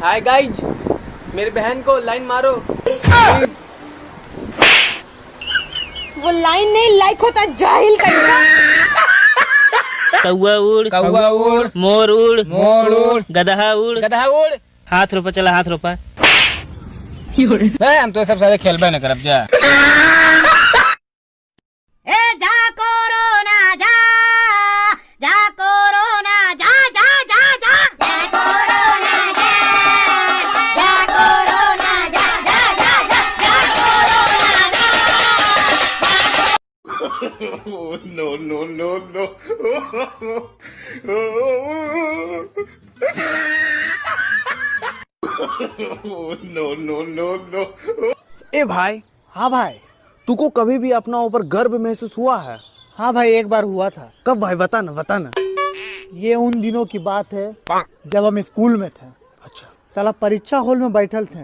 Hi guys, मेरी बहन को लाइन मारो। वो लाइन नहीं लाइक होता, जाहिल करेगा। कौआ उड़ कौआ उड़, मोर उड़ मोर उड़, गधा उड़ गधा उड़। हाथ रोपा, चला हाथ रोपा। हम तो सब सारे खेलबे न करब जा। ए जा कोरोना जा, जा कोरोना जा, जा जा जा, जा कोरोना जा, जा कोरोना जा, जा जा जा, जा कोरोना जा। No, no, no, no. No, no, no, no. ए भाई। हाँ भाई। तुमको कभी भी अपना ऊपर गर्व महसूस हुआ है? हाँ भाई, एक बार हुआ था। कब भाई, बता ना बता ना। ये उन दिनों की बात है जब हम स्कूल में थे। अच्छा। साला परीक्षा हॉल में बैठल थे,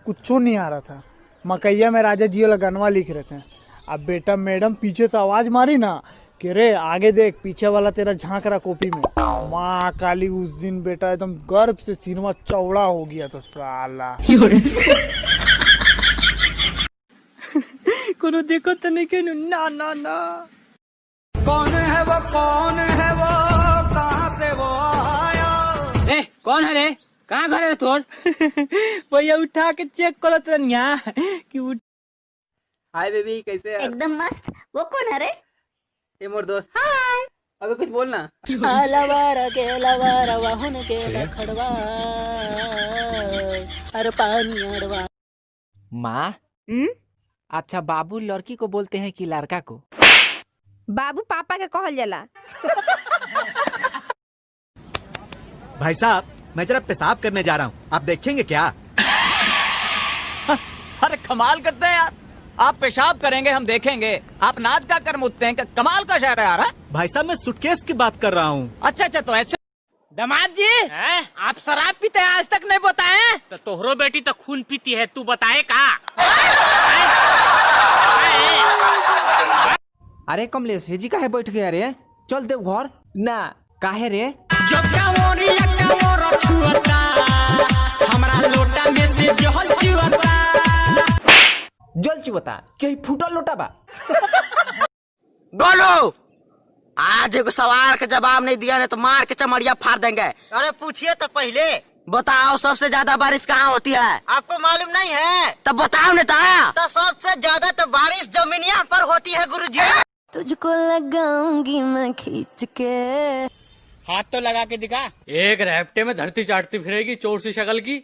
कुछ नहीं आ रहा था। मकैया में राजा जी वाला गनवा लिख रहे थे। अब बेटा मैडम पीछे से आवाज मारी ना कि रे आगे देख, पीछे वाला तेरा झांक रहा कॉपी में। माँ काली, उस दिन बेटा एकदम गर्व से सीनमा चौड़ा हो गया था साला। कोनो देखो तो नहीं के ना ना ना। कौन है वो, कौन है वो, कहाँ से वो आया? ए कौन है रे, कहाँ घर है तोर? भैया उठा के चेक करो तो यहाँ कि उठ। हाय बेबी, कैसे है? एकदम मस्त। वो कौन है रे? ये मोर दोस्त। हाय। अबे कुछ बोलना। लवारा के लवारा वाहन के लखड़वा, अरे पानी अरवा। माँ, अच्छा बाबू लड़की को बोलते हैं कि लड़का को? बाबू पापा के कहल जाला। भाई साहब, मैं जरा पेशाब करने जा रहा हूँ, आप देखेंगे क्या? अरे कमाल करते हैं यार, आप पेशाब करेंगे हम देखेंगे, आप नाच का कर मुझते हैं, कमाल का शायर है यार। भाई साहब, मैं सूटकेस की बात कर रहा हूँ। अच्छा अच्छा, तो ऐसे दामाद जी आप शराब पीते हैं, आज तक नहीं बताए? तो तोहरो बेटी तो खून पीती है, तू बताए का? अरे कमलेश, हेजी काहे बैठ गया रे? चल देव घर ना। काहे रे? जल चुवता कहीं फूटल लोटा बा। गोलू, आज एगो सवाल का जवाब नहीं दिया तो मार के चमड़िया फाड़ देंगे। अरे पूछिए तो पहले। बताओ सबसे ज्यादा बारिश कहाँ होती है? आपको मालूम नहीं है? तब बताओ नेता। तो सबसे ज्यादा तो बारिश जमीनिया पर होती है गुरुजी। तुझको लगाऊंगी मैं खींच के। हाथ तो लगा के दिखा। एक रैप्टे में धरती चाटती फिरेगी, चोर सी शक्ल की।